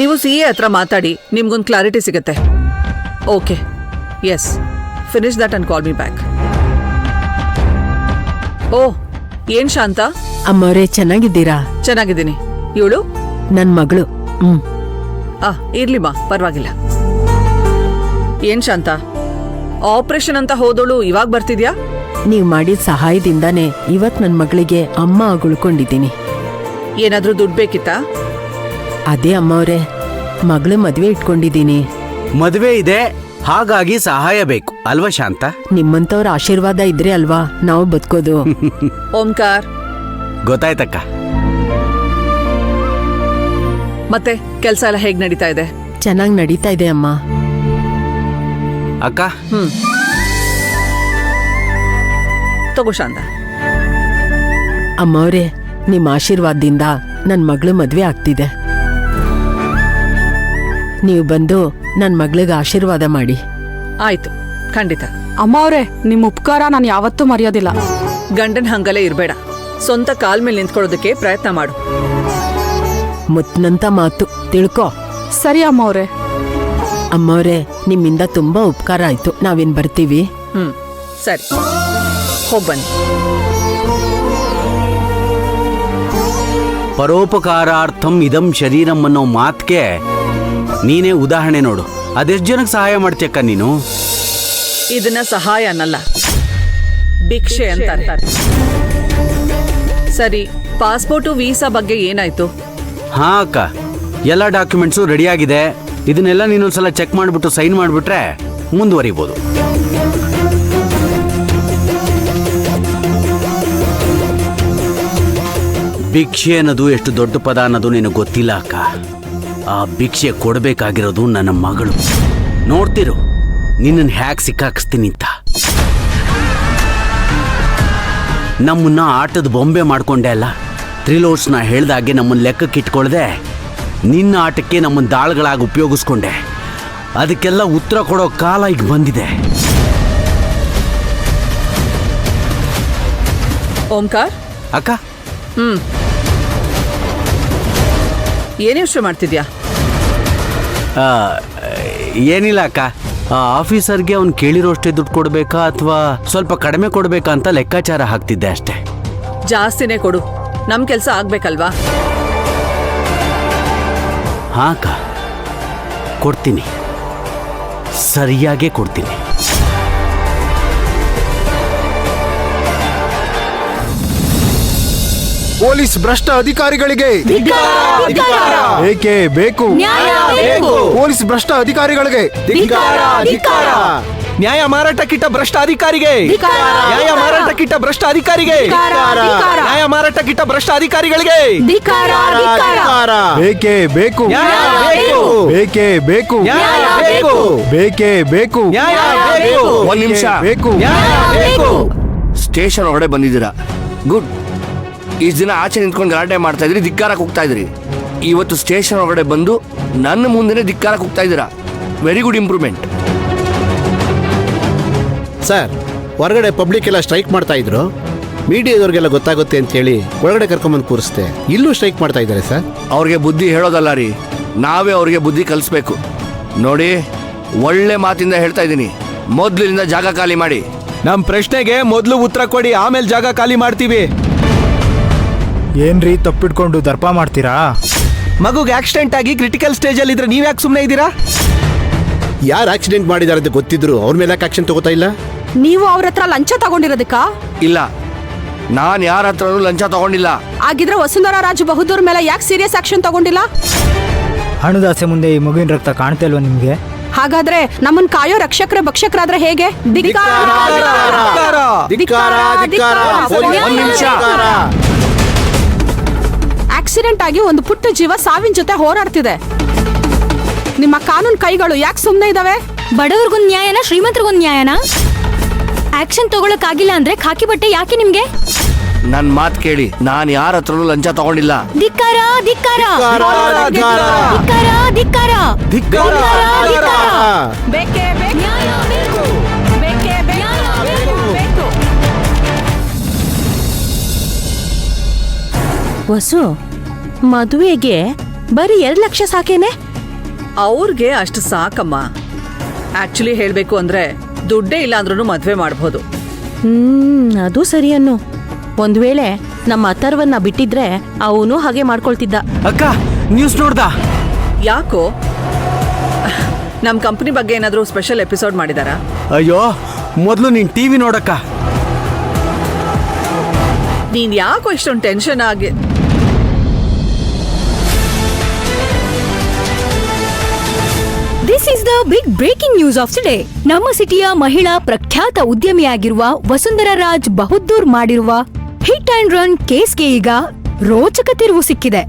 ನೀವು CA ಹತ್ರ ಮಾತಾಡಿ, ನಿಮ್ಗೊಂದು ಕ್ಲಾರಿಟಿ ಸಿಗುತ್ತೆ. Okay, yes, finish that and call me back. Oh, ಏನ್ ಶಾಂತ? ಅಮ್ಮವ್ರೆ ಚೆನ್ನಾಗಿದ್ದೀರಾ? ಚೆನ್ನಾಗಿದ್ದೀನಿ. ಇವಳು ನನ್ ಮಗಳು. ಇರ್ಲಿ ಮಾ, ಪರವಾಗಿಲ್ಲ. ಏನ್ ಶಾಂತ, ಆಪರೇಷನ್ ಅಂತ ಹೋದೋಳು ಇವಾಗ ಬರ್ತಿದ್ಯಾ? ನೀವ್ ಮಾಡಿದ ಸಹಾಯದಿಂದಾನೇ ಇವತ್ ನನ್ ಮಗಳಿಗೆ ಅಮ್ಮ ಆಗಿ ಉಳ್ಕೊಂಡಿದ್ದೀನಿ. ಏನಾದ್ರೂ ದುಡ್ಡು ಬೇಕಿತ್ತಾ? ಅದೇ ಅಮ್ಮವ್ರೆ, ಮಗಳು ಮದ್ವೆ ಇಟ್ಕೊಂಡಿದ್ದೀನಿ. ಮದುವೆ ಇದೆ, ಹಾಗಾಗಿ ಸಹಾಯ ಬೇಕು ಅಲ್ವಾ ಶಾಂತ? ನಿಮ್ಮಂತವ್ರ ಆಶೀರ್ವಾದ ಇದ್ರೆ ಅಲ್ವಾ ನಾವು ಬದುಕೋದು. ಓಂಕಾರ್, ಗೊತ್ತಾಯ್ತಕ್ಕ. ಮತ್ತೆ ಕೆಲ್ಸ ಎಲ್ಲ ಹೇಗ್ ನಡೀತಾ ಇದೆ? ಚೆನ್ನಾಗ್ ನಡೀತಾ ಇದೆ ಅಮ್ಮ. ಅಕ್ಕ, ತಗೋ ಶಾಂತ. ಅಮ್ಮವ್ರೆ, ನಿಮ್ ಆಶೀರ್ವಾದದಿಂದ ನನ್ ಮಗಳು ಮದ್ವೆ ಆಗ್ತಿದೆ. ನೀವು ಬಂದು ನನ್ ಮಗಳಿಗೆ ಆಶೀರ್ವಾದ ಮಾಡಿ. ಆಯ್ತು, ಖಂಡಿತ. ಅಮ್ಮ ಅವ್ರೆ, ನಿಮ್ ಉಪಕಾರ ನಾನು ಯಾವತ್ತೂ ಮರೆಯೋದಿಲ್ಲ. ಗಂಡನ್ ಹಂಗಲೇ ಇರ್ಬೇಡ, ಸ್ವಂತ ಕಾಲ್ ಮೇಲೆ ನಿಂತ್ಕೊಳ್ಳೋದಕ್ಕೆ ಪ್ರಯತ್ನ ಮಾಡು. ಮುತ್ನಂತ ಮಾತು ತಿಳ್ಕೊ. ಸರಿ ಅಮ್ಮ ಅವ್ರೆ. ಅಮ್ಮವ್ರೆ, ನಿಮ್ಮಿಂದ ತುಂಬಾ ಉಪಕಾರ ಆಯ್ತು. ನಾವಿನ್ ಬರ್ತೀವಿ. ಸರಿ, ಹೋಗ್ಬನ್ನಿ. ಪರೋಪಕಾರಾರ್ಥಂ ಇದಂ ಶರೀರಂ ಅನ್ನೋ ಮಾತ್ಗೆ ನೀನೇ ಉದಾಹರಣೆ ನೋಡು. ಅದೆಷ್ಟು ಜನಕ್ಕೆ ಸಹಾಯ ಮಾಡ್ತೀಯಕ್ಕ ನೀನು? ಇದನ್ನ ಸಹಾಯ ಅನ್ನಲ್ಲ, ಭಿಕ್ಷೆ ಅಂತಾರೆ. ಸರಿ, ಪಾಸ್ಪೋರ್ಟು ವೀಸಾ ಬಗ್ಗೆ ಏನಾಯ್ತು? ಹಾ ಅಕ್ಕ, ಎಲ್ಲ ಡಾಕ್ಯುಮೆಂಟ್ಸು ರೆಡಿ ಆಗಿದೆ. ಇದನ್ನೆಲ್ಲ ನೀನೊಂದ್ಸಲ ಚೆಕ್ ಮಾಡಿಬಿಟ್ಟು ಸೈನ್ ಮಾಡಿಬಿಟ್ರೆ ಮುಂದುವರಿಬೋದು. ಭಿಕ್ಷೆ ಅನ್ನೋದು ಎಷ್ಟು ದೊಡ್ಡ ಪದ ಅನ್ನೋದು ನಿನಗೆ ಗೊತ್ತಿಲ್ಲ ಅಕ್ಕ. ಆ ಭಿಕ್ಷೆ ಕೊಡಬೇಕಾಗಿರೋದು ನನ್ನ ಮಗಳು. ನೋಡ್ತಿರು ನಿನ್ನನ್ನು ಹ್ಯಾಕ್ ಸಿಕ್ಕಾಕಿಸ್ತೀನಿ ಅಂತ. ನಮ್ಮನ್ನ ಆಟದ ಬೊಂಬೆ ಮಾಡ್ಕೊಂಡೆ ಅಲ್ಲ, ತ್ರಿಲೋಚ್ನ ಹೇಳ್ದಾಗೆ ನಮ್ಮನ್ನ ಲೆಕ್ಕಕ್ಕಿಟ್ಕೊಳ್ದೆ ನಿನ್ನ ಆಟಕ್ಕೆ ನಮ್ಮನ್ನ ದಾಳ್ಗಳಾಗಿ ಉಪಯೋಗಿಸ್ಕೊಂಡೆ. ಅದಕ್ಕೆಲ್ಲ ಉತ್ತರ ಕೊಡೋ ಕಾಲ ಈಗ ಬಂದಿದೆ. ಓಂಕಾರ್ ಅಕ್ಕ, ಏನ್ ಯೋಚನೆ ಮಾಡ್ತಿದ್ಯಾ? ಏನಿಲ್ಲ ಅಕ್ಕ, ಆಫೀಸರ್ಗೆ ಅವ್ನು ಕೇಳಿರೋಷ್ಟೇ ದುಡ್ಡು ಕೊಡ್ಬೇಕಾ ಅಥವಾ ಸ್ವಲ್ಪ ಕಡಿಮೆ ಕೊಡ್ಬೇಕಾ ಅಂತ ಲೆಕ್ಕಾಚಾರ ಹಾಕ್ತಿದ್ದೆ ಅಷ್ಟೇ. ಜಾಸ್ತಿನೇ ಕೊಡು, ನಮ್ ಕೆಲ್ಸ ಆಗ್ಬೇಕಲ್ವಾ? ಹಾ ಅಕ್ಕ, ಕೊಡ್ತೀನಿ, ಸರಿಯಾಗೇ ಕೊಡ್ತೀನಿ. ಪೊಲೀಸ್ ಭ್ರಷ್ಟ ಅಧಿಕಾರಿಗಳಿಗೆ ಏಕೆ ಬೇಕು? ಪೊಲೀಸ್ ಭ್ರಷ್ಟ ಅಧಿಕಾರಿಗಳಿಗೆ ನ್ಯಾಯ ಮಾರಾಟ ಕಿಟ್ಟ ಭ್ರಷ್ಟ ಅಧಿಕಾರಿಗೆ, ನ್ಯಾಯ ಮಾರಾಟ ಕಿಟ್ಟ ಭ್ರಷ್ಟ ಅಧಿಕಾರಿಗೆ, ನ್ಯಾಯ ಮಾರಾಟ ಕಿಟ್ಟ ಭ್ರಷ್ಟ ಅಧಿಕಾರಿಗಳಿಗೆ ಬೇಕೇ ಬೇಕು, ಬೇಕೇ ಬೇಕು, ಬೇಕೇ ಬೇಕು. ಒಂದ್ ನಿಮಿಷ ಬೇಕು. ಸ್ಟೇಷನ್ ಹೊರಗಡೆ ಬಂದಿದ್ದೀರಾ, ಗುಡ್. ಇಷ್ಟು ದಿನ ಆಚೆ ನಿಂತ್ಕೊಂಡು ಗಲಾಟೆ ಮಾಡ್ತಾ ಇದ್ರಿ, ಧಿಕ್ಕಾರಕ್ಕೆ ಹೋಗ್ತಾ ಇದ್ರಿ. ಇವತ್ತು ಸ್ಟೇಷನ್ ಹೊರಗಡೆ ಬಂದು ನನ್ನ ಮುಂದೆನೆ ಧಿಕ್ಕಾರಕ್ಕೆ ಹೋಗ್ತಾ ಇದ್ದೀರಾ. Very good improvement. ಸರ್, ಹೊರಗಡೆ ಪಬ್ಲಿಕ್ ಎಲ್ಲ ಸ್ಟ್ರೈಕ್ ಮಾಡ್ತಾ ಇದ್ರು, ಮೀಡಿಯಾದವ್ರಿಗೆಲ್ಲ ಗೊತ್ತಾಗುತ್ತೆ ಅಂತ ಹೇಳಿ ಒಳಗಡೆ ಕರ್ಕೊಂಬಂದು ಕೂರಿಸ್ತೆ. ಇಲ್ಲೂ ಸ್ಟ್ರೈಕ್ ಮಾಡ್ತಾ ಇದ್ದಾರೆ ಸರ್. ಅವ್ರಿಗೆ ಬುದ್ಧಿ ಹೇಳೋದಲ್ಲ ರೀ, ನಾವೇ ಅವ್ರಿಗೆ ಬುದ್ಧಿ ಕಲಿಸ್ಬೇಕು. ನೋಡಿ, ಒಳ್ಳೆ ಮಾತಿಂದ ಹೇಳ್ತಾ ಇದ್ದೀನಿ, ಮೊದಲಿನಿಂದ ಜಾಗ ಖಾಲಿ ಮಾಡಿ. ನಮ್ಮ ಪ್ರಶ್ನೆಗೆ ಮೊದಲು ಉತ್ತರ ಕೊಡಿ, ಆಮೇಲೆ ಜಾಗ ಖಾಲಿ ಮಾಡ್ತೀವಿ. ಏನ್ರಿ ತಪ್ಪಿಟ್ಕೊಂಡು ದರ್ಪ ಮಾಡ್ತೀರಾ? ಮಗುಗೆ ಆಕ್ಸಿಡೆಂಟ್ ಆಗಿ ಕ್ರಿಟಿಕಲ್ ಸ್ಟೇಜ್ ಅಲ್ಲಿ ಇದ್ರೆ ನೀವ್ ಯಾಕೆ ಸುಮ್ಮನೆ ಇದ್ದೀರಾ? ಯಾರು ಆಕ್ಸಿಡೆಂಟ್ ಮಾಡಿದಾರೆ ಅಂತ ಗೊತ್ತಿದ್ರು ಅವ್ರ ಮೇಲೆ ಯಾಕೆ ಆಕ್ಷನ್ ತಗೋತಾ ಇಲ್ಲ? ನೀವು ಅವ್ರ ಹತ್ರ ಲಂಚ ತಗೊಂಡಿರೋದಕ್ಕ? ಇಲ್ಲ, ನಾನ್ ಯಾರ ಹತ್ರನೂ ಲಂಚ ತಗೊಂಡಿಲ್ಲ. ಆಗಿದ್ರೆ ವಸುಂಧರಾ ರಾಜು ಬಹದ್ದೂರ್ ಮೇಲೆ ಯಾಕೆ ಸೀರಿಯಸ್ ಆಕ್ಷನ್ ತಗೊಂಡಿಲ್ಲ? ಹಣದಾಸೆ ಮುಂದೆ ಈ ಮಗುವಿನ ರಕ್ತ ಕಾಣ್ತಾ ಇಲ್ವಾ ನಿಮ್ಗೆ? ಹಾಗಾದ್ರೆ ನಮ್ಮನ್ ಕಾಯೋ ರಕ್ಷಕರೇ ಭಕ್ಷಕರಾದ್ರೆ ಹೇಗೆ? ಆಕ್ಸಿಡೆಂಟ್ ಆಗಿ ಒಂದು ಪುಟ್ಟ ಜೀವ ಸಾವಿನ ಜೊತೆ ಹೋರಾಡ್ತಿದೆ. ನಿಮ್ಮ ಕಾನೂನು ಕೈಗಳು ಯಾಕೆ ಸುಮ್ಮನೆ ಇದಾವೆ? ಬಡವ್ರಿಗೊಂದು ನ್ಯಾಯನ, ಶ್ರೀಮಂತರಿಗೊಂದು ನ್ಯಾಯನ? ಆಕ್ಷನ್ ತಗೊಳಕ್ಕಾಗಿಲ್ಲ ಅಂದ್ರೆ ಖಾಕಿ ಬಟ್ಟೆ ಯಾಕೆ ನಿಮ್ಗೆ? ನನ್ ಮಾತ್ ಕೇಳಿ, ನಾನ್ ಯಾರ ಹತ್ರನೂ ಲಂಚ ತಗೊಂಡಿಲ್ಲ. ಧಿಕ್ಕಾರ, ಧಿಕ್ಕಾರ, ಧಿಕ್ಕಾರ, ಧಿಕ್ಕಾರ, ಧಿಕ್ಕಾರ. ಬೇಕೇ ಬೇಕು, ಬೇಕೇ ಬೇಕು. ವಸು, ಮದುವೆಗೆ ಬರೀ 2 ಲಕ್ಷ ಸಾಕೇನೆ? ಅವ್ರಿಗೆ ಅಷ್ಟು ಸಾಕಮ್ಮ. ಆಕ್ಚುಲಿ ಹೇಳ್ಬೇಕು ಅಂದ್ರೆ ದುಡ್ಡೇ ಇಲ್ಲ ಅಂದ್ರೂ ಮದ್ವೆ ಮಾಡ್ಬೋದು. ಅದು ಸರಿ ಅನ್ನು. ಒಂದ್ ವೇಳೆ ನಮ್ಮ ಅಥರ್ವನ್ನ ಬಿಟ್ಟಿದ್ರೆ ಅವನು ಹಾಗೆ ಮಾಡ್ಕೊಳ್ತಿದ್ದ. ಅಕ್ಕ ನ್ಯೂಸ್ ನೋಡ್ದಾ? ಯಾಕೋ ನಮ್ ಕಂಪ್ನಿ ಬಗ್ಗೆ ಏನಾದ್ರೂ ಸ್ಪೆಷಲ್ ಎಪಿಸೋಡ್ ಮಾಡಿದಾರಾ? ಅಯ್ಯೋ ಮೊದಲು ನೀನ್ ಟಿವಿ ನೋಡಕ್ಕ. ನೀನ್ ಯಾಕೋ ಇಷ್ಟೊಂದು ಟೆನ್ಷನ್ ಆಗಿ? This is the big breaking news of today. ನಮ್ಮ ಸಿಟಿಯ ಮಹಿಳಾ ಪ್ರಖ್ಯಾತ ಉದ್ಯಮಿಯಾಗಿರುವ ವಸುಂಧರಾ ರಾಜ್ ಬಹದ್ದೂರ್ ಮಾಡಿರುವ ಹಿಟ್ ಅಂಡ್ ರನ್ ಕೇಸ್ಗೆ ಈಗ ರೋಚಕ ತಿರುವು ಸಿಕ್ಕಿದೆ.